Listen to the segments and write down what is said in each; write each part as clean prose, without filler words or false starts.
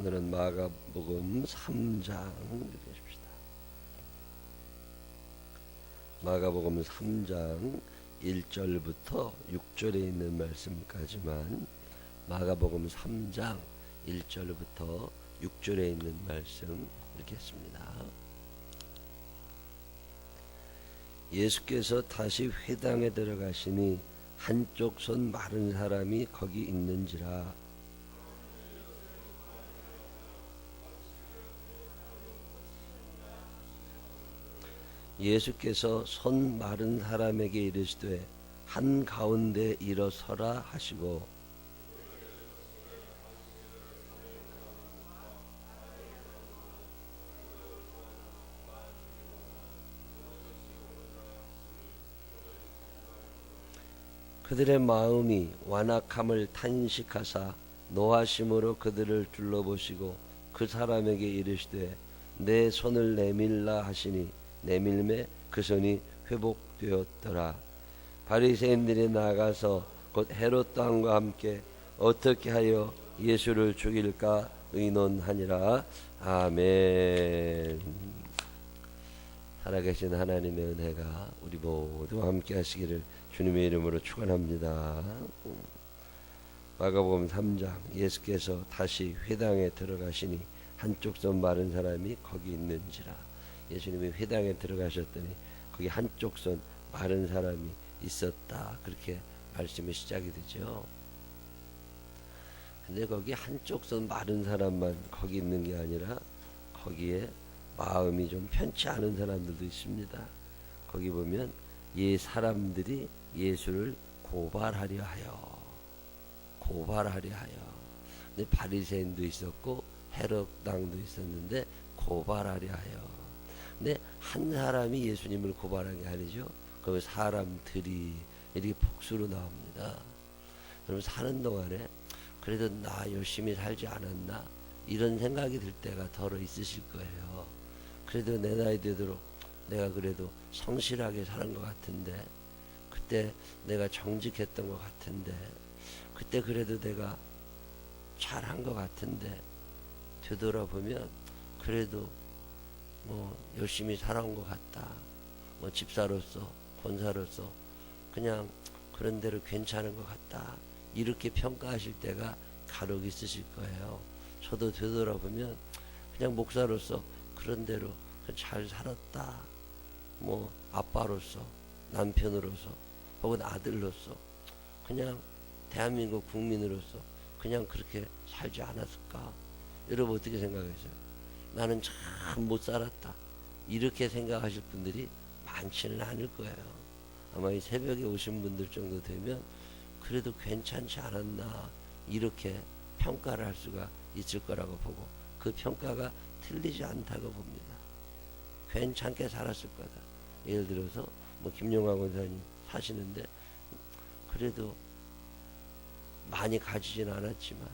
오늘은 마가복음 3장 읽으십시다. 마가복음 3장 1절부터 6절에 있는 말씀까지만 마가복음 3장 1절부터 6절에 있는 말씀 읽겠습니다. 예수께서 다시 회당에 들어가시니 한쪽 손 마른 사람이 거기 있는지라. 예수께서 손 마른 사람에게 이르시되 한가운데 일어서라 하시고 그들의 마음이 완악함을 탄식하사 노하심으로 그들을 둘러보시고 그 사람에게 이르시되 내 손을 내밀라 하시니 내밀매 그 손이 회복되었더라. 바리새인들이 나가서 곧 헤롯 왕과 함께 어떻게 하여 예수를 죽일까 의논하니라. 아멘. 살아계신 하나님의 은혜가 우리 모두와 함께 하시기를 주님의 이름으로 축원합니다. 마가복음 3장 예수께서 다시 회당에 들어가시니 한쪽 손 마른 사람이 거기 있는지라. 예수님이 회당에 들어가셨더니 거기 한쪽 손 마른 사람이 있었다. 그렇게 말씀이 시작이 되죠. 근데 거기 한쪽 손 마른 사람만 거기 있는 게 아니라 거기에 마음이 좀 편치 않은 사람들도 있습니다. 거기 보면 이 사람들이 예수를 고발하려 하여. 근데 바리새인도 있었고 헤롯 왕도 있었는데 고발하려 하여. 근데 한 사람이 예수님을 고발한 게 아니죠. 그 사람들이 이렇게 복수로 나옵니다. 여러분 사는 동안에 그래도 나 열심히 살지 않았나 이런 생각이 들 때가 더러 있으실 거예요. 그래도 내 나이 되도록 내가 그래도 성실하게 사는 것 같은데, 그때 내가 정직했던 것 같은데, 그때 그래도 내가 잘한 것 같은데, 되돌아보면 그래도 뭐 열심히 살아온 것 같다. 뭐 집사로서 권사로서 그냥 그런 대로 괜찮은 것 같다. 이렇게 평가하실 때가 간혹 있으실 거예요. 저도 되돌아보면 그냥 목사로서 그런 대로 잘 살았다. 뭐 아빠로서, 남편으로서, 혹은 아들로서, 그냥 대한민국 국민으로서 그냥 그렇게 살지 않았을까? 여러분 어떻게 생각하세요? 나는 참 못 살았다. 이렇게 생각하실 분들이 많지는 않을 거예요. 아마 이 새벽에 오신 분들 정도 되면 그래도 괜찮지 않았나 이렇게 평가를 할 수가 있을 거라고 보고, 그 평가가 틀리지 않다고 봅니다. 괜찮게 살았을 거다. 예를 들어서 뭐 김용환 권사님 사시는데 그래도 많이 가지진 않았지만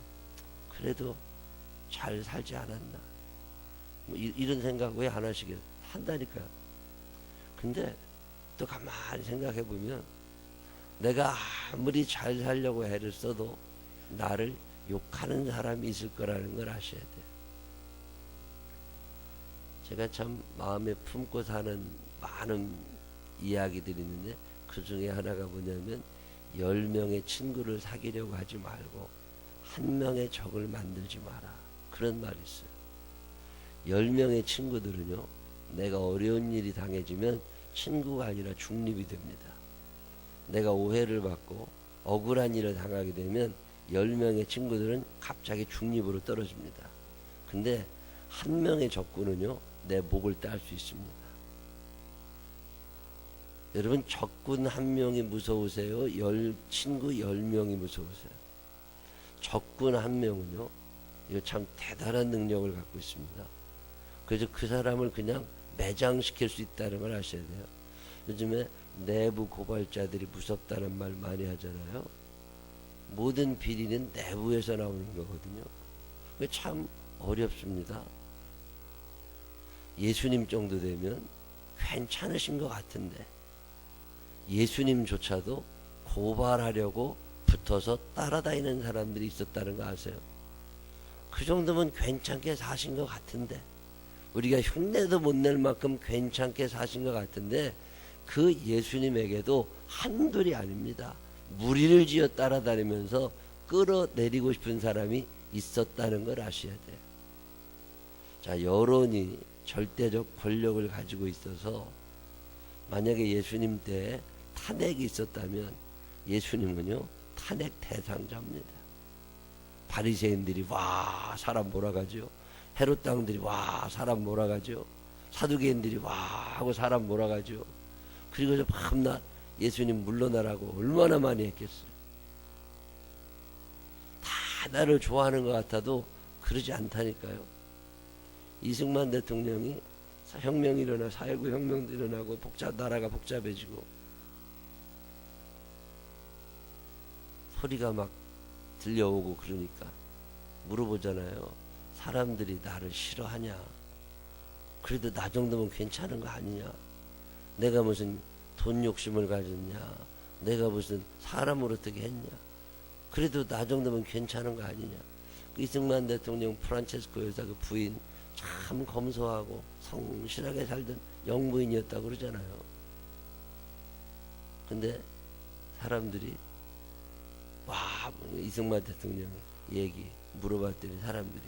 그래도 잘 살지 않았나, 뭐 이런 생각 왜 안 하시겠어요? 한다니까요. 근데 또 가만히 생각해 보면 내가 아무리 잘 살려고 애를 써도 나를 욕하는 사람이 있을 거라는 걸 아셔야 돼요. 제가 참 마음에 품고 사는 많은 이야기들이 있는데 그 중에 하나가 뭐냐면 10명의 친구를 사귀려고 하지 말고 1명의 적을 만들지 마라. 그런 말이 있어요. 10명의 친구들은요, 내가 어려운 일이 당해지면 친구가 아니라 중립이 됩니다. 내가 오해를 받고 억울한 일을 당하게 되면 10명의 친구들은 갑자기 중립으로 떨어집니다. 근데 1명의 적군은요, 내 목을 딸 수 있습니다. 여러분 적군 1명이 무서우세요? 친구 10명이 무서우세요? 적군 1명은요, 이거 참 대단한 능력을 갖고 있습니다. 그래서 그 사람을 그냥 매장시킬 수 있다는 걸 아셔야 돼요. 요즘에 내부 고발자들이 무섭다는 말 많이 하잖아요. 모든 비리는 내부에서 나오는 거거든요. 그게 참 어렵습니다. 예수님 정도 되면 괜찮으신 것 같은데 예수님조차도 고발하려고 붙어서 따라다니는 사람들이 있었다는 거 아세요? 그 정도면 괜찮게 사신 것 같은데, 우리가 흉내도 못 낼 만큼 괜찮게 사신 것 같은데, 그 예수님에게도 한둘이 아닙니다. 무리를 지어 따라다니면서 끌어내리고 싶은 사람이 있었다는 걸 아셔야 돼요. 자, 여론이 절대적 권력을 가지고 있어서 만약에 예수님 때 탄핵이 있었다면 예수님은요 탄핵 대상자입니다. 바리새인들이 와 사람 몰아가죠. 헤롯 당들이 와 사람 몰아가죠. 사두개인들이 와 하고 사람 몰아가죠. 그리고 밤낮 예수님 물러나라고 얼마나 많이 했겠어요. 다 나를 좋아하는 것 같아도 그러지 않다니까요. 이승만 대통령이 혁명이 일어나 4.19 혁명도 일어나고 나라가 복잡해지고 소리가 막 들려오고 그러니까 물어보잖아요. 사람들이 나를 싫어하냐? 그래도 나 정도면 괜찮은 거 아니냐? 내가 무슨 돈 욕심을 가졌냐? 내가 무슨 사람을 어떻게 했냐? 그래도 나 정도면 괜찮은 거 아니냐? 이승만 대통령 프란체스코 여사 그 부인 참 검소하고 성실하게 살던 영부인이었다고 그러잖아요. 근데 사람들이 와 이승만 대통령 얘기 물어봤더니 사람들이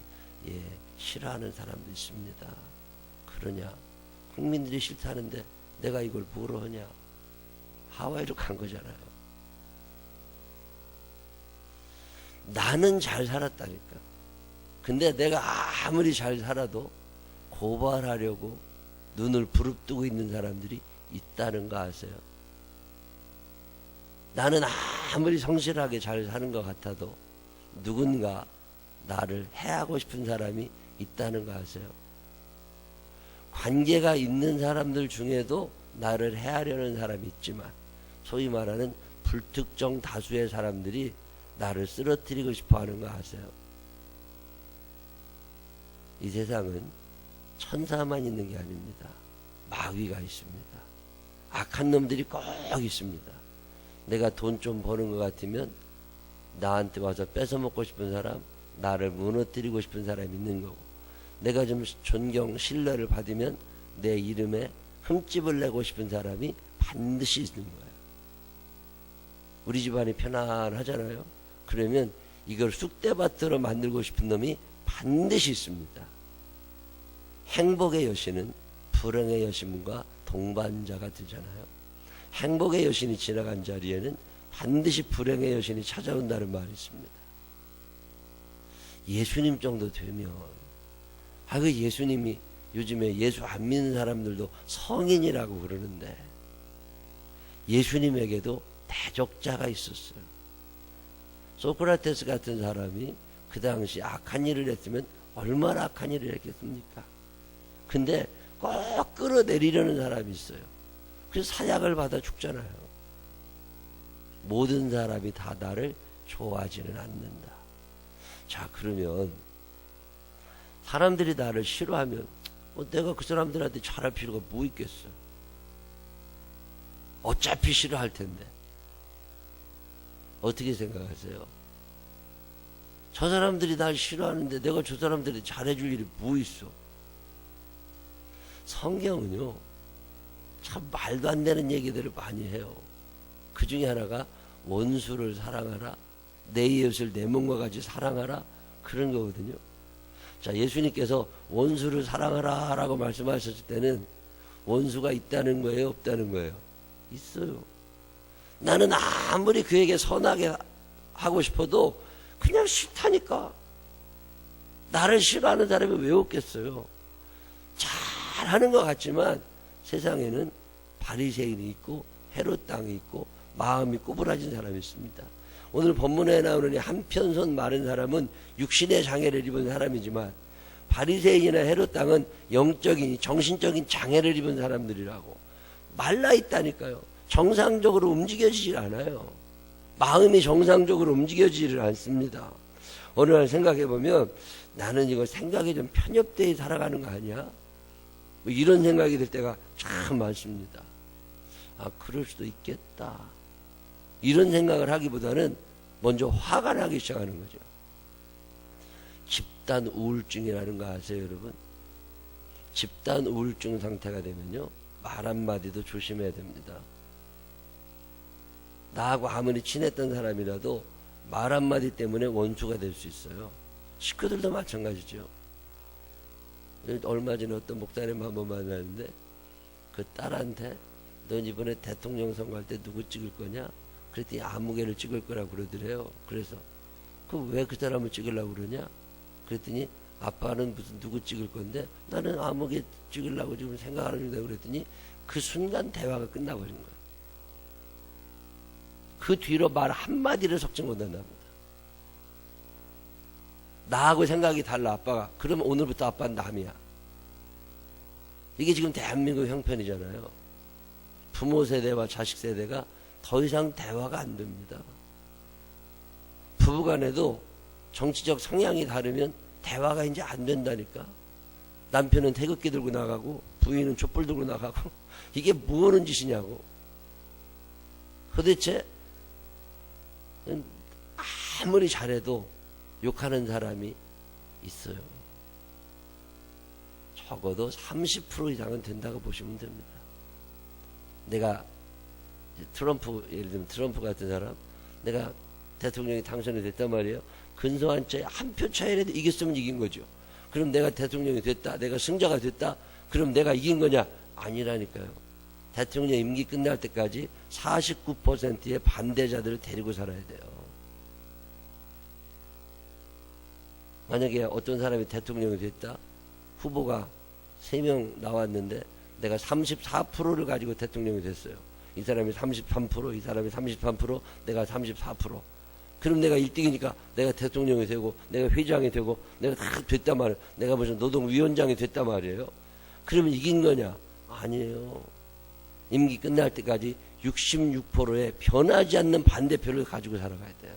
예 싫어하는 사람도 있습니다. 그러냐? 국민들이 싫다는데 내가 이걸 뭐로 하냐? 하와이로 간 거잖아요. 나는 잘 살았다니까. 근데 내가 아무리 잘 살아도 고발하려고 눈을 부릅뜨고 있는 사람들이 있다는 거 아세요? 나는 아무리 성실하게 잘 사는 것 같아도 누군가 나를 해하고 싶은 사람이 있다는 거 아세요? 관계가 있는 사람들 중에도 나를 해하려는 사람이 있지만 소위 말하는 불특정 다수의 사람들이 나를 쓰러뜨리고 싶어 하는 거 아세요? 이 세상은 천사만 있는 게 아닙니다. 마귀가 있습니다. 악한 놈들이 꼭 있습니다. 내가 돈 좀 버는 것 같으면 나한테 와서 뺏어먹고 싶은 사람, 나를 무너뜨리고 싶은 사람이 있는 거고, 내가 좀 존경, 신뢰를 받으면 내 이름에 흠집을 내고 싶은 사람이 반드시 있는 거예요. 우리 집안이 편안하잖아요. 그러면 이걸 쑥대밭으로 만들고 싶은 놈이 반드시 있습니다. 행복의 여신은 불행의 여신과 동반자가 되잖아요. 행복의 여신이 지나간 자리에는 반드시 불행의 여신이 찾아온다는 말이 있습니다. 예수님 정도 되면 그 예수님이 요즘에 예수 안 믿는 사람들도 성인이라고 그러는데 예수님에게도 대적자가 있었어요. 소크라테스 같은 사람이 그 당시 악한 일을 했으면 얼마나 악한 일을 했겠습니까? 근데 꼭 끌어내리려는 사람이 있어요. 그래서 사약을 받아 죽잖아요. 모든 사람이 다 나를 좋아하지는 않는다. 자, 그러면 사람들이 나를 싫어하면 내가 그 사람들한테 잘할 필요가 뭐 있겠어? 어차피 싫어할 텐데. 어떻게 생각하세요? 저 사람들이 날 싫어하는데 내가 저 사람들이 잘해줄 일이 뭐 있어? 성경은요 참 말도 안 되는 얘기들을 많이 해요. 그 중에 하나가 원수를 사랑하라, 내 이웃을 내 몸과 같이 사랑하라, 그런 거거든요. 자, 예수님께서 원수를 사랑하라 라고 말씀하셨을 때는 원수가 있다는 거예요, 없다는 거예요? 있어요. 나는 아무리 그에게 선하게 하고 싶어도 그냥 싫다니까. 나를 싫어하는 사람이 왜 없겠어요? 잘하는 것 같지만 세상에는 바리새인이 있고 헤롯 땅이 있고 마음이 꼬부라진 사람이 있습니다. 오늘 본문에 나오는 한편손 마른 사람은 육신의 장애를 입은 사람이지만 바리새인이나 헤롯 땅은 영적인 정신적인 장애를 입은 사람들이라고. 말라 있다니까요. 정상적으로 움직여지질 않아요. 마음이 정상적으로 움직여지질 않습니다. 어느 날 생각해보면 나는 이거 생각이 좀 편협되게 살아가는 거 아니야? 뭐 이런 생각이 들 때가 참 많습니다. 그럴 수도 있겠다. 이런 생각을 하기보다는 먼저 화가 나기 시작하는 거죠. 집단 우울증이라는 거 아세요, 여러분? 집단 우울증 상태가 되면요, 말 한마디도 조심해야 됩니다. 나하고 아무리 친했던 사람이라도 말 한마디 때문에 원수가 될 수 있어요. 식구들도 마찬가지죠. 얼마 전에 어떤 목사님 한번 만났는데 그 딸한테 너 이번에 대통령 선거할 때 누구 찍을 거냐? 그랬더니 아무개를 찍을 거라고 그러더래요. 그래서 왜 그 사람을 찍으려고 그러냐? 그랬더니 아빠는 무슨 누구 찍을 건데 나는 아무개 찍으려고 지금 생각하는 중이다 그랬더니 그 순간 대화가 끝나버린 거예요. 그 뒤로 말 한마디를 섞지 못한답니다. 나하고 생각이 달라 아빠가. 그러면 오늘부터 아빠는 남이야. 이게 지금 대한민국 형편이잖아요. 부모 세대와 자식 세대가 더 이상 대화가 안 됩니다. 부부간에도 정치적 성향이 다르면 대화가 이제 안 된다니까. 남편은 태극기 들고 나가고 부인은 촛불 들고 나가고 이게 뭐하는 짓이냐고. 도대체 아무리 잘해도 욕하는 사람이 있어요. 적어도 30% 이상은 된다고 보시면 됩니다. 내가 트럼프, 예를 들면 트럼프 같은 사람, 내가 대통령이 당선이 됐단 말이에요. 근소한 차이 한 표 차이라도 이겼으면 이긴 거죠. 그럼 내가 대통령이 됐다, 내가 승자가 됐다, 그럼 내가 이긴 거냐? 아니라니까요. 대통령 임기 끝날 때까지 49%의 반대자들을 데리고 살아야 돼요. 만약에 어떤 사람이 대통령이 됐다, 후보가 3명 나왔는데 내가 34%를 가지고 대통령이 됐어요. 이 사람이 33%, 이 사람이 33%, 내가 34%. 그럼 내가 1등이니까 내가 대통령이 되고 내가 회장이 되고 내가 다 됐단 말이에요. 내가 무슨 노동위원장이 됐단 말이에요. 그러면 이긴 거냐? 아니에요. 임기 끝날 때까지 66%의 변하지 않는 반대표를 가지고 살아가야 돼요.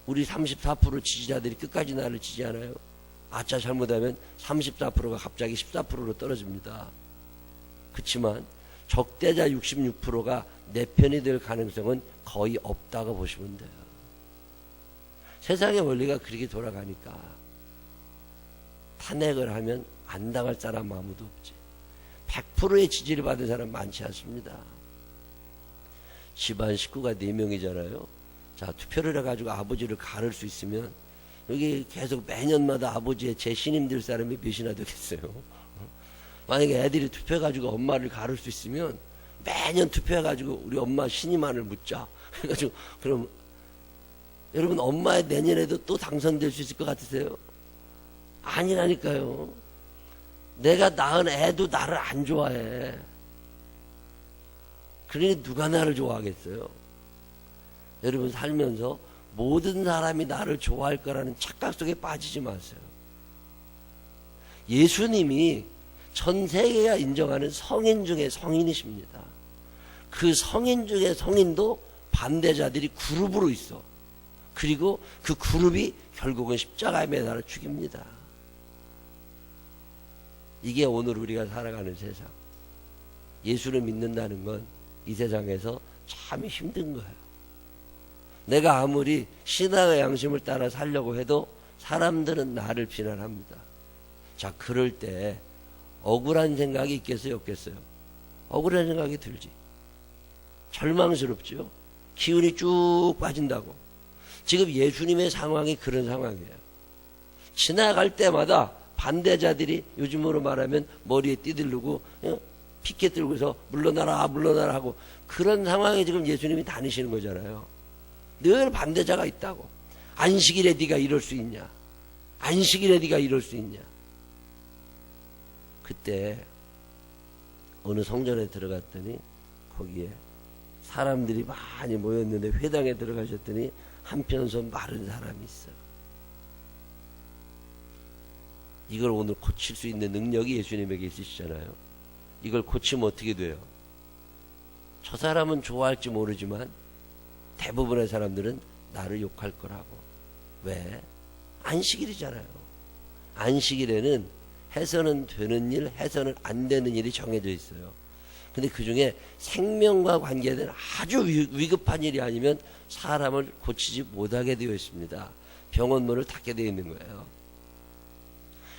우리 34% 지지자들이 끝까지 나를 지지하나요? 아차 잘못하면 34%가 갑자기 14%로 떨어집니다. 그렇지만 적대자 66%가 내 편이 될 가능성은 거의 없다고 보시면 돼요. 세상의 원리가 그렇게 돌아가니까 탄핵을 하면 안 당할 사람 아무도 없지. 100%의 지지를 받은 사람 많지 않습니다. 집안 식구가 4명이잖아요. 자, 투표를 해가지고 아버지를 가를 수 있으면 여기 계속 매년마다 아버지의 제 신임 될 사람이 몇이나 되겠어요. 만약에 애들이 투표해가지고 엄마를 가를 수 있으면 매년 투표해가지고 우리 엄마 신임안을 묻자. 그래가지고 그럼 여러분 엄마의 내년에도 또 당선될 수 있을 것 같으세요? 아니라니까요. 내가 낳은 애도 나를 안 좋아해. 그러니 누가 나를 좋아하겠어요? 여러분 살면서 모든 사람이 나를 좋아할 거라는 착각 속에 빠지지 마세요. 예수님이 전 세계가 인정하는 성인 중에 성인이십니다. 그 성인 중에 성인도 반대자들이 그룹으로 있어. 그리고 그 그룹이 결국은 십자가에 매달아 죽입니다. 이게 오늘 우리가 살아가는 세상. 예수를 믿는다는 건 이 세상에서 참 힘든 거예요. 내가 아무리 신앙의 양심을 따라 살려고 해도 사람들은 나를 비난합니다. 자, 그럴 때 억울한 생각이 있겠어요, 없겠어요? 억울한 생각이 들지. 절망스럽죠. 기운이 쭉 빠진다고. 지금 예수님의 상황이 그런 상황이에요. 지나갈 때마다 반대자들이 요즘으로 말하면 머리에 띠들르고 피켓 들고서 물러나라 물러나라 하고 그런 상황에 지금 예수님이 다니시는 거잖아요. 늘 반대자가 있다고. 안식일에 네가 이럴 수 있냐? 안식일에 네가 이럴 수 있냐? 그때 어느 성전에 들어갔더니 거기에 사람들이 많이 모였는데 회당에 들어가셨더니 한편손 마른 사람이 있어요. 이걸 오늘 고칠 수 있는 능력이 예수님에게 있으시잖아요. 이걸 고치면 어떻게 돼요? 저 사람은 좋아할지 모르지만 대부분의 사람들은 나를 욕할 거라고. 왜? 안식일이잖아요. 안식일에는 해서는 되는 일, 해서는 안 되는 일이 정해져 있어요. 근데 그 중에 생명과 관계된 아주 위급한 일이 아니면 사람을 고치지 못하게 되어 있습니다. 병원 문을 닫게 되어 있는 거예요.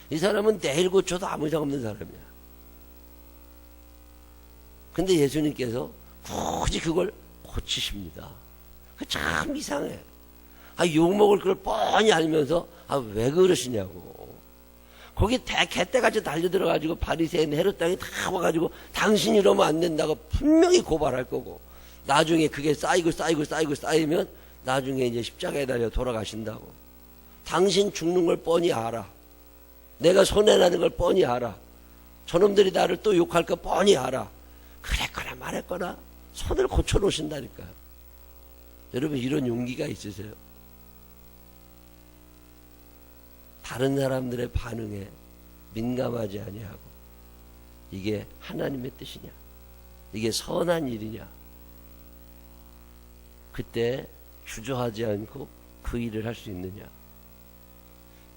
이 사람은 내일 고쳐도 아무 이상 없는 사람이야. 근데 예수님께서 굳이 그걸 고치십니다. 그 참 이상해. 욕먹을 걸 뻔히 알면서 왜 그러시냐고. 거기 개떼같이 달려들어가지고 바리새인 헤롯 땅이 다 와가지고 당신 이러면 안 된다고 분명히 고발할 거고, 나중에 그게 쌓이면 나중에 이제 십자가에 달려 돌아가신다고. 당신 죽는 걸 뻔히 알아. 내가 손해나는 걸 뻔히 알아. 저놈들이 나를 또 욕할 거 뻔히 알아. 그랬거나 말했거나 손을 고쳐놓으신다니까요. 여러분, 이런 용기가 있으세요? 다른 사람들의 반응에 민감하지 아니하고, 이게 하나님의 뜻이냐, 이게 선한 일이냐, 그때 주저하지 않고 그 일을 할 수 있느냐.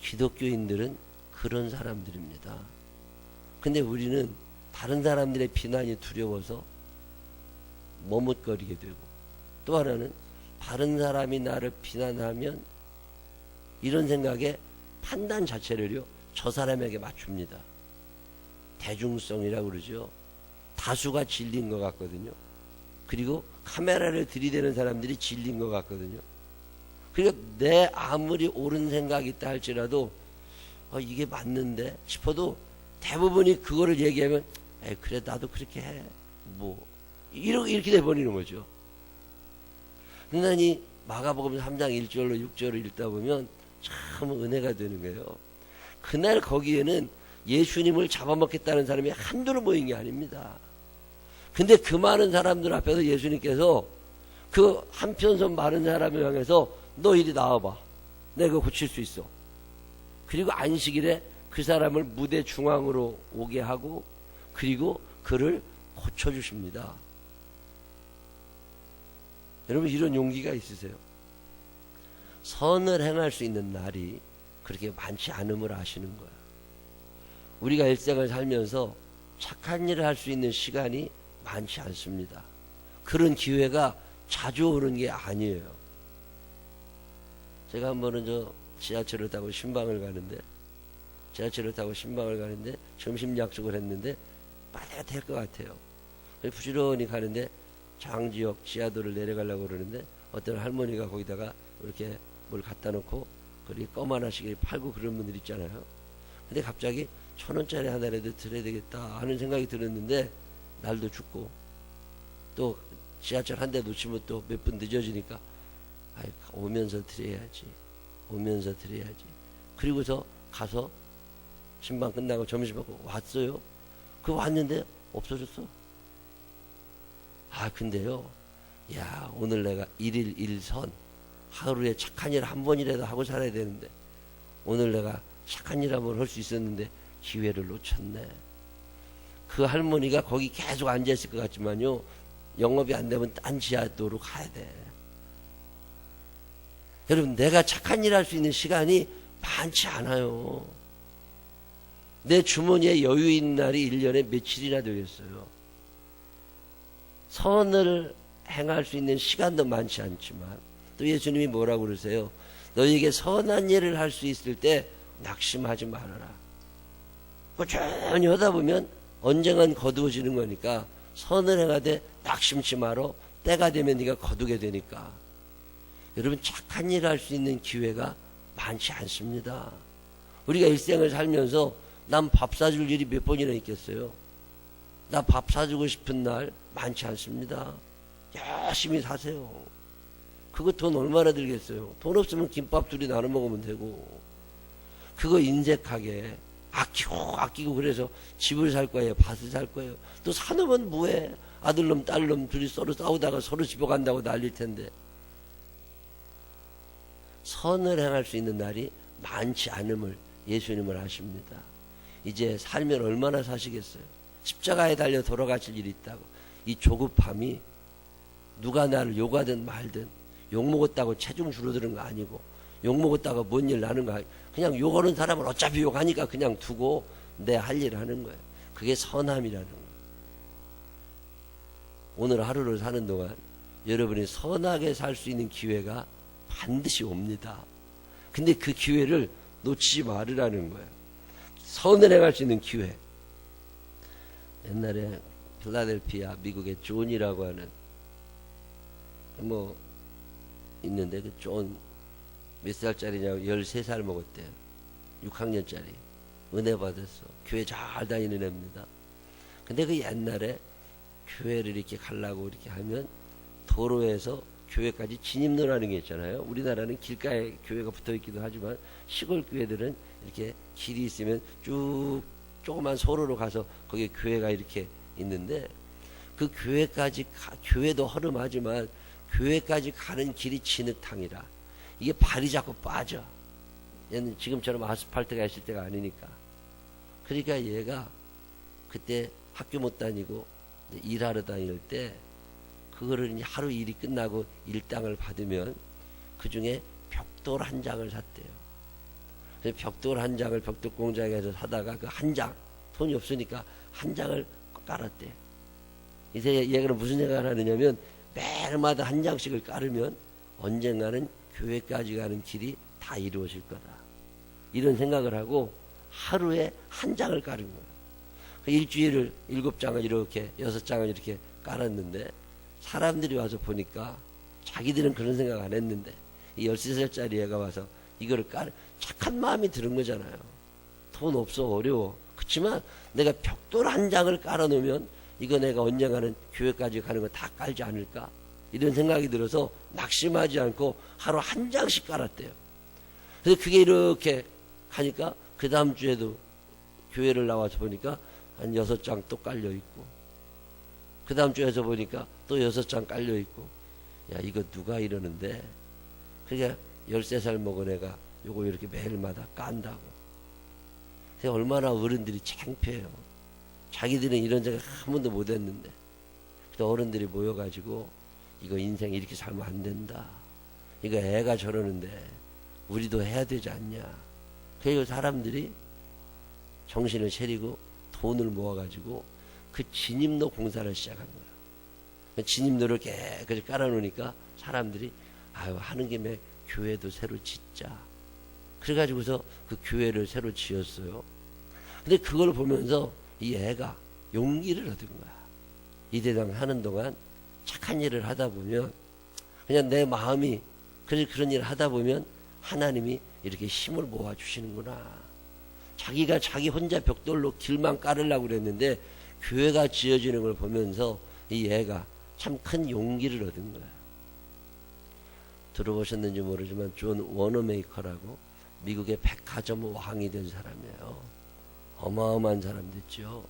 기독교인들은 그런 사람들입니다. 근데 우리는 다른 사람들의 비난이 두려워서 머뭇거리게 되고, 또 하나는 다른 사람이 나를 비난하면 이런 생각에 판단 자체를요, 저 사람에게 맞춥니다. 대중성이라고 그러죠. 다수가 진리인 것 같거든요. 그리고 카메라를 들이대는 사람들이 진리인 것 같거든요. 그리고 내 아무리 옳은 생각이 있다 할지라도 이게 맞는데 싶어도 대부분이 그거를 얘기하면 그래 나도 그렇게 해 이렇게 돼버리는 거죠. 그러니 마가복음 3장 1절로 6절을 읽다 보면 참 은혜가 되는 거예요. 그날 거기에는 예수님을 잡아먹겠다는 사람이 한둘로 모인 게 아닙니다. 근데 그 많은 사람들 앞에서 예수님께서 그 한편손 마른 사람을 향해서 너 이리 나와봐. 내가 그거 고칠 수 있어. 그리고 안식일에 그 사람을 무대 중앙으로 오게 하고, 그리고 그를 고쳐주십니다. 여러분, 이런 용기가 있으세요? 선을 행할 수 있는 날이 그렇게 많지 않음을 아시는 거예요. 우리가 일생을 살면서 착한 일을 할 수 있는 시간이 많지 않습니다. 그런 기회가 자주 오는 게 아니에요. 제가 한 번은 지하철을 타고 신방을 가는데 점심 약속을 했는데 빨리가 될 것 같아요. 부지런히 가는데 장지역 지하도를 내려가려고 그러는데 어떤 할머니가 거기다가 이렇게 뭘 갖다 놓고 그리 껌 하나씩 팔고 그런 분들 있잖아요. 근데 갑자기 1,000원짜리 하나라도 드려야 되겠다 하는 생각이 들었는데, 날도 춥고 또 지하철 한 대 놓치면 또 몇 분 늦어지니까 오면서 드려야지. 그리고서 가서 신방 끝나고 점심 먹고 왔어요. 왔는데 없어졌어. 근데요, 오늘 내가 1일 1선 하루에 착한 일 한 번이라도 하고 살아야 되는데, 오늘 내가 착한 일 한번 할 수 있었는데 기회를 놓쳤네. 그 할머니가 거기 계속 앉아있을 것 같지만요, 영업이 안 되면 딴 지하도로 가야 돼. 여러분, 내가 착한 일 할 수 있는 시간이 많지 않아요. 내 주머니에 여유 있는 날이 1년에 며칠이나 되겠어요. 선을 행할 수 있는 시간도 많지 않지만, 또 예수님이 뭐라고 그러세요? 너희에게 선한 일을 할 수 있을 때 낙심하지 말아라. 꾸준히 하다 보면 언젠간 거두어지는 거니까 선을 행하되 낙심치 말어. 때가 되면 네가 거두게 되니까. 여러분, 착한 일을 할 수 있는 기회가 많지 않습니다. 우리가 일생을 살면서 난 밥 사줄 일이 몇 번이나 있겠어요? 나 밥 사주고 싶은 날 많지 않습니다. 열심히 사세요. 그거 돈 얼마나 들겠어요? 돈 없으면 김밥 둘이 나눠 먹으면 되고, 그거 인색하게 아끼고 그래서 집을 살 거예요, 밭을 살 거예요. 또 사놓으면 뭐해? 아들놈 딸놈 둘이 서로 싸우다가 서로 집어간다고 난릴 텐데. 선을 행할 수 있는 날이 많지 않음을 예수님은 아십니다. 이제 살면 얼마나 사시겠어요? 십자가에 달려 돌아가실 일이 있다고. 이 조급함이 누가 나를 욕하든 말든, 욕먹었다고 체중 줄어드는 거 아니고, 욕먹었다고 뭔 일 나는 거 아니고, 그냥 욕하는 사람은 어차피 욕하니까 그냥 두고 내 할 일 하는 거예요. 그게 선함이라는 거예요. 오늘 하루를 사는 동안 여러분이 선하게 살 수 있는 기회가 반드시 옵니다. 근데 그 기회를 놓치지 말으라는 거예요. 선을 행할 수 있는 기회. 옛날에 필라델피아 미국의 존이라고 하는 뭐 있는데, 그 존 몇 살짜리냐고 13살 먹었대요. 6학년짜리. 은혜 받았어. 교회 잘 다니는 애입니다. 근데 그 옛날에 교회를 이렇게 가려고 이렇게 하면 도로에서 교회까지 진입로라는 게 있잖아요. 우리나라는 길가에 교회가 붙어 있기도 하지만 시골 교회들은 이렇게 길이 있으면 쭉 조그만 소로로 가서 거기에 교회가 이렇게 있는데, 그 교회까지 교회도 허름하지만 교회까지 가는 길이 진흙탕이라 이게 발이 자꾸 빠져. 얘는 지금처럼 아스팔트가 있을 때가 아니니까. 그러니까 얘가 그때 학교 못 다니고 일하러 다닐 때 그거를 이제 하루 일이 끝나고 일당을 받으면 그 중에 벽돌 한 장을 샀대요. 그래서 벽돌 한 장을 벽돌 공장에서 사다가 그 한 장, 돈이 없으니까 한 장을 깔았대. 이제 얘가 무슨 생각을 하느냐면 매일마다 한 장씩을 깔으면 언젠가는 교회까지 가는 길이 다 이루어질 거다. 이런 생각을 하고 하루에 한 장을 깔은 거예요. 일주일을 7장을 이렇게 6장을 이렇게 깔았는데, 사람들이 와서 보니까 자기들은 그런 생각 안 했는데 이 13살짜리 애가 와서 이거를 착한 마음이 드는 거잖아요. 돈 없어, 어려워. 그렇지만 내가 벽돌 한 장을 깔아놓으면 이거 내가 언젠가는 교회까지 가는 거 다 깔지 않을까, 이런 생각이 들어서 낙심하지 않고 하루 한 장씩 깔았대요. 그래서 그게 이렇게 가니까 그 다음 주에도 교회를 나와서 보니까 한 6장 또 깔려 있고, 그 다음 주에서 보니까 또 6장 깔려 있고, 야, 이거 누가 이러는데? 그러니까 13살 먹은 애가 요거 이렇게 매일마다 깐다고. 그래서 얼마나 어른들이 창피해요. 자기들은 이런 생각 한 번도 못 했는데. 그래서 어른들이 모여가지고 이거 인생 이렇게 살면 안 된다. 이거 애가 저러는데 우리도 해야 되지 않냐. 그리고 사람들이 정신을 차리고 돈을 모아가지고 그 진입로 공사를 시작한 거야. 진입로를 깨끗이 깔아놓으니까 사람들이 아유, 하는 김에 교회도 새로 짓자. 그래가지고서 그 교회를 새로 지었어요. 근데 그걸 보면서 이 애가 용기를 얻은 거야. 이 대당 하는 동안 착한 일을 하다 보면 그냥 내 마음이 그런 일을 하다 보면 하나님이 이렇게 힘을 모아주시는구나. 자기가 자기 혼자 벽돌로 길만 깔으려고 그랬는데 교회가 지어지는 걸 보면서 이 애가 참 큰 용기를 얻은 거야. 들어보셨는지 모르지만 존 워너메이커라고 미국의 백화점 왕이 된 사람이에요. 어마어마한 사람 됐죠.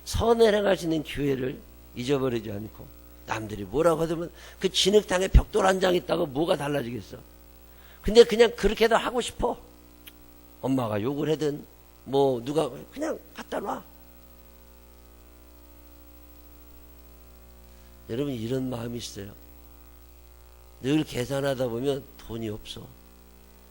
선을 행할 수 있는 기회를 잊어버리지 않고, 남들이 뭐라고 하더면 그 진흙탕에 벽돌 한 장 있다고 뭐가 달라지겠어. 근데 그냥 그렇게도 하고 싶어. 엄마가 욕을 하든 뭐 누가 그냥 갖다 놔. 여러분, 이런 마음이 있어요. 늘 계산하다 보면 돈이 없어.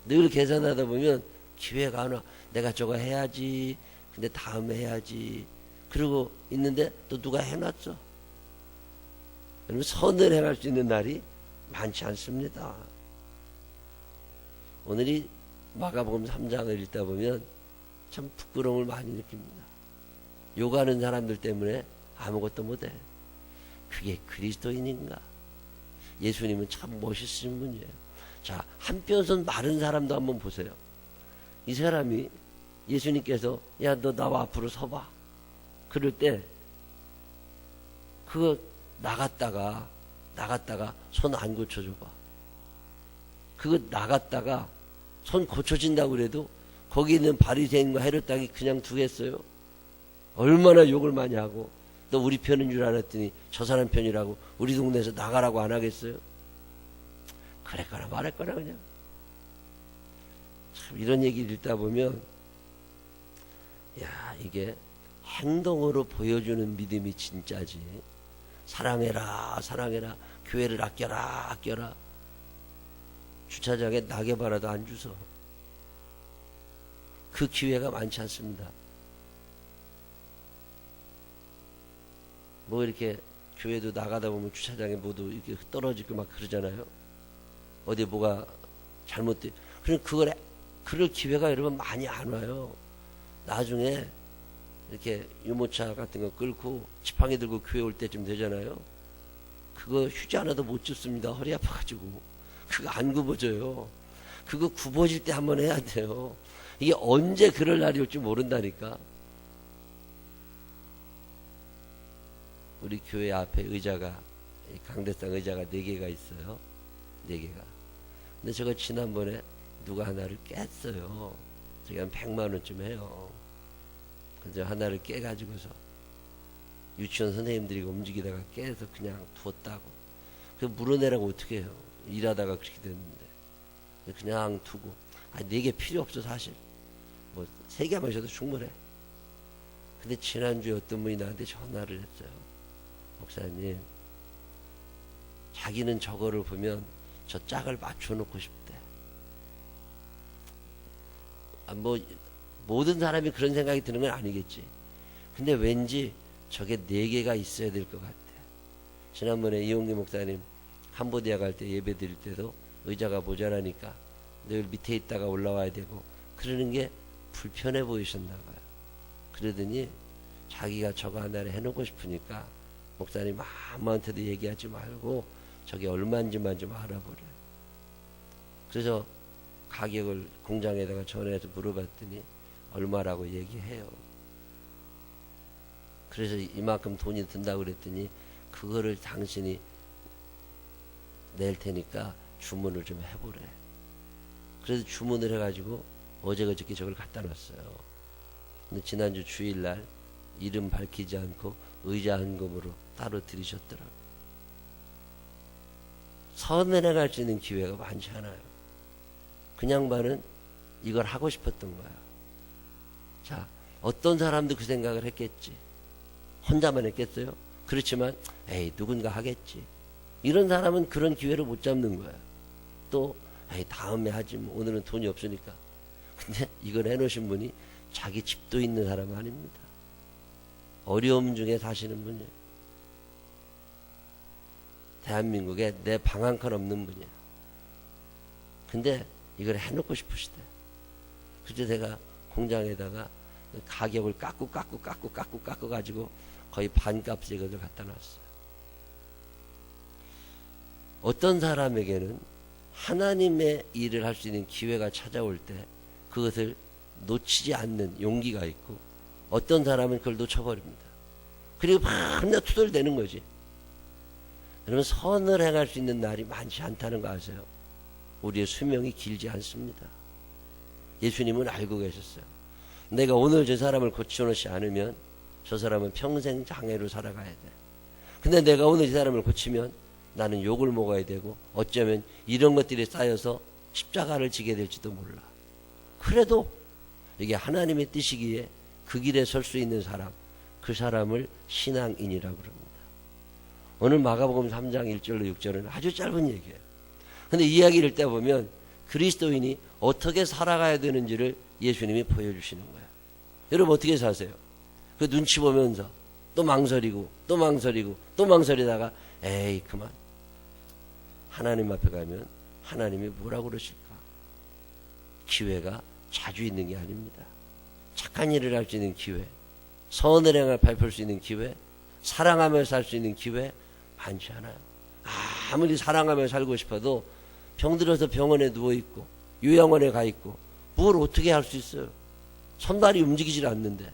늘 계산하다 보면 기회가 안 와. 내가 저거 해야지. 근데 다음에 해야지. 그러고 있는데 또 누가 해놨어. 여러분, 선을 행할 수 있는 날이 많지 않습니다. 오늘이 마가복음 3장을 읽다 보면 참 부끄러움을 많이 느낍니다. 욕하는 사람들 때문에 아무것도 못해. 그게 그리스도인인가? 예수님은 참 멋있으신 분이에요. 자, 한편선 마른 사람도 한번 보세요. 이 사람이 예수님께서 야, 너 나와 앞으로 서봐. 그럴 때 그거 나갔다가 손 안 고쳐줘봐. 그거 나갔다가 손 고쳐진다고 그래도 거기 있는 바리새인과 헤롯당이 그냥 두겠어요? 얼마나 욕을 많이 하고, 너 우리 편인 줄 알았더니 저 사람 편이라고 우리 동네에서 나가라고 안 하겠어요? 그랬거나 말했거나 그냥. 참 이런 얘기를 읽다 보면 야, 이게 행동으로 보여주는 믿음이 진짜지. 사랑해라, 사랑해라, 교회를 아껴라, 아껴라. 주차장에 낙엽 하나도 안 주서. 그 기회가 많지 않습니다. 뭐 이렇게 교회도 나가다 보면 주차장에 모두 이렇게 떨어지고 막 그러잖아요. 어디 뭐가 잘못돼. 그럴 기회가 여러분 많이 안 와요. 나중에 이렇게 유모차 같은 거 끌고 지팡이 들고 교회 올 때쯤 되잖아요. 그거 휴지 하나도 못 줍습니다. 허리 아파가지고. 그거 안 굽어져요. 그거 굽어질 때 한번 해야 돼요. 이게 언제 그럴 날이 올지 모른다니까. 우리 교회 앞에 의자가, 강대상 의자가 4개가 있어요. 4개가. 근데 저거 지난번에 누가 하나를 깼어요. 저게 한 100만 원쯤 해요. 그래서 하나를 깨가지고서 유치원 선생님들이 움직이다가 깨서 그냥 두었다고. 그 물어내라고 어떻게 해요? 일하다가 그렇게 됐는데. 그냥 두고. 4개 필요 없어, 사실. 뭐, 3개만 있어도 충분해. 근데 지난주에 어떤 분이 나한테 전화를 했어요. 목사님, 자기는 저거를 보면 저 짝을 맞춰놓고 싶대. 뭐, 모든 사람이 그런 생각이 드는 건 아니겠지. 근데 왠지 저게 4개가 있어야 될 것 같아. 지난번에 이용기 목사님 한보대학 갈 때 예배 드릴 때도 의자가 모자라니까 늘 밑에 있다가 올라와야 되고 그러는 게 불편해 보이셨나 봐요. 그러더니 자기가 저거 하나를 해놓고 싶으니까 목사님 아무한테도 얘기하지 말고 저게 얼마인지만 좀 알아보래. 그래서 가격을 공장에다가 전화해서 물어봤더니 얼마라고 얘기해요. 그래서 이만큼 돈이 든다고 그랬더니 그거를 당신이 낼 테니까 주문을 좀 해보래. 그래서 주문을 해가지고 어제 그저께 저걸 갖다 놨어요. 근데 지난주 주일날 이름 밝히지 않고 의자 헌금으로 따로 드리셨더라고요. 선을 행할 수 있는 기회가 많지 않아요. 그 양반은 이걸 하고 싶었던 거야. 자, 어떤 사람도 그 생각을 했겠지. 혼자만 했겠어요? 그렇지만 에이 누군가 하겠지. 이런 사람은 그런 기회를 못 잡는 거야. 또 에이 다음에 하지 뭐 오늘은 돈이 없으니까. 근데 이걸 해놓으신 분이 자기 집도 있는 사람 아닙니다. 어려움 중에 사시는 분이에요. 대한민국에 내 방 한 칸 없는 분이야. 근데 이걸 해놓고 싶으시대. 그래서 제가 공장에다가 가격을 깎고 가지고 거의 반값에 이것을 갖다 놨어요. 어떤 사람에게는 하나님의 일을 할 수 있는 기회가 찾아올 때 그것을 놓치지 않는 용기가 있고 어떤 사람은 그걸 놓쳐버립니다. 그리고 맨날 투덜대는 거지. 여러분 선을 행할 수 있는 날이 많지 않다는 거 아세요? 우리의 수명이 길지 않습니다. 예수님은 알고 계셨어요. 내가 오늘 저 사람을 고쳐놓지 않으면 저 사람은 평생 장애로 살아가야 돼. 근데 내가 오늘 이 사람을 고치면 나는 욕을 먹어야 되고 어쩌면 이런 것들이 쌓여서 십자가를 지게 될지도 몰라. 그래도 이게 하나님의 뜻이기에 그 길에 설 수 있는 사람, 그 사람을 신앙인이라고 그럽니다. 오늘 마가복음 3장 1절로 6절은 아주 짧은 얘기예요. 근데 이야기를 읽다 보면 그리스도인이 어떻게 살아가야 되는지를 예수님이 보여주시는 거예요. 여러분 어떻게 사세요? 그 눈치 보면서 또 망설이고 또 망설이다가 에이 그만. 하나님 앞에 가면 하나님이 뭐라고 그러실까? 기회가 자주 있는 게 아닙니다. 착한 일을 할 수 있는 기회, 선을 행할 밟을 수 있는 기회, 사랑하며 살 수 있는 기회 많지 않아요. 아무리 사랑하며 살고 싶어도 병들어서 병원에 누워있고 요양원에 가 있고 뭘 어떻게 할 수 있어요? 손발이 움직이질 않는데.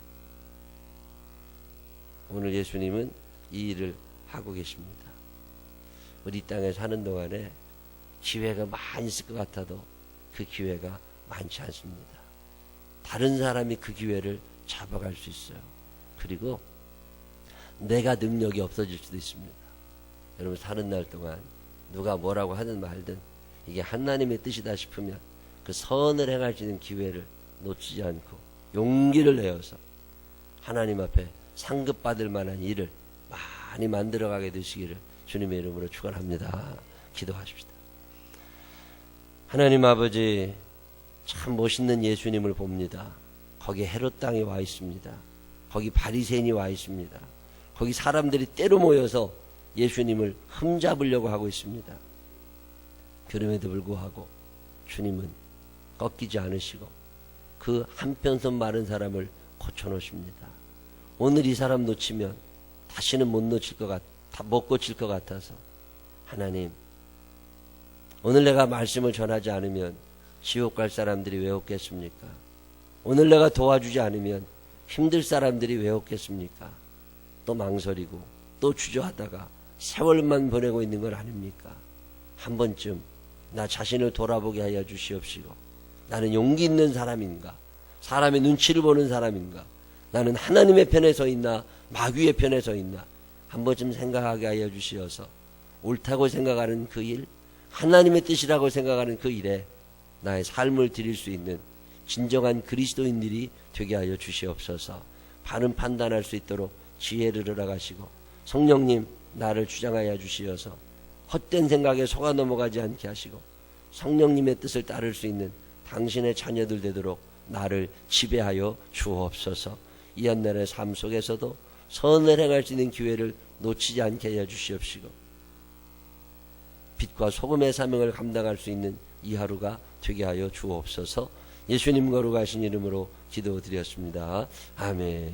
오늘 예수님은 이 일을 하고 계십니다. 우리 이 땅에 사는 동안에 기회가 많이 있을 것 같아도 그 기회가 많지 않습니다. 다른 사람이 그 기회를 잡아갈 수 있어요. 그리고 내가 능력이 없어질 수도 있습니다. 여러분 사는 날 동안 누가 뭐라고 하든 말든 이게 하나님의 뜻이다 싶으면 그 선을 행할 수 있는 기회를 놓치지 않고 용기를 내어서 하나님 앞에 상급받을 만한 일을 많이 만들어가게 되시기를 주님의 이름으로 축원합니다. 기도하십시다. 하나님 아버지, 참 멋있는 예수님을 봅니다. 거기 헤롯 땅이 와 있습니다. 거기 바리새인이 와 있습니다. 거기 사람들이 때로 모여서 예수님을 흠잡으려고 하고 있습니다. 그럼에도 불구하고 주님은 꺾이지 않으시고 그 한편선 마른 사람을 고쳐놓으십니다. 오늘 이 사람 놓치면 다시는 못 고칠 것 같아서 하나님, 오늘 내가 말씀을 전하지 않으면 지옥 갈 사람들이 왜 없겠습니까? 오늘 내가 도와주지 않으면 힘들 사람들이 왜 없겠습니까? 또 망설이고 또 주저하다가 세월만 보내고 있는 건 아닙니까? 한 번쯤 나 자신을 돌아보게 하여 주시옵시고, 나는 용기 있는 사람인가? 사람의 눈치를 보는 사람인가? 나는 하나님의 편에 서 있나 마귀의 편에 서 있나? 한 번쯤 생각하게 하여 주시어서 옳다고 생각하는 그 일, 하나님의 뜻이라고 생각하는 그 일에 나의 삶을 드릴 수 있는 진정한 그리스도인들이 되게 하여 주시옵소서. 바른 판단할 수 있도록 지혜를 허락하시고, 성령님 나를 주장하여 주시어서 헛된 생각에 속아 넘어가지 않게 하시고, 성령님의 뜻을 따를 수 있는 당신의 자녀들 되도록 나를 지배하여 주옵소서. 이 한날의 삶 속에서도 선을 행할 수 있는 기회를 놓치지 않게 하여 주시옵시고, 빛과 소금의 사명을 감당할 수 있는 이 하루가 되게 하여 주옵소서. 예수님 거룩하신 이름으로 기도드렸습니다. 아멘.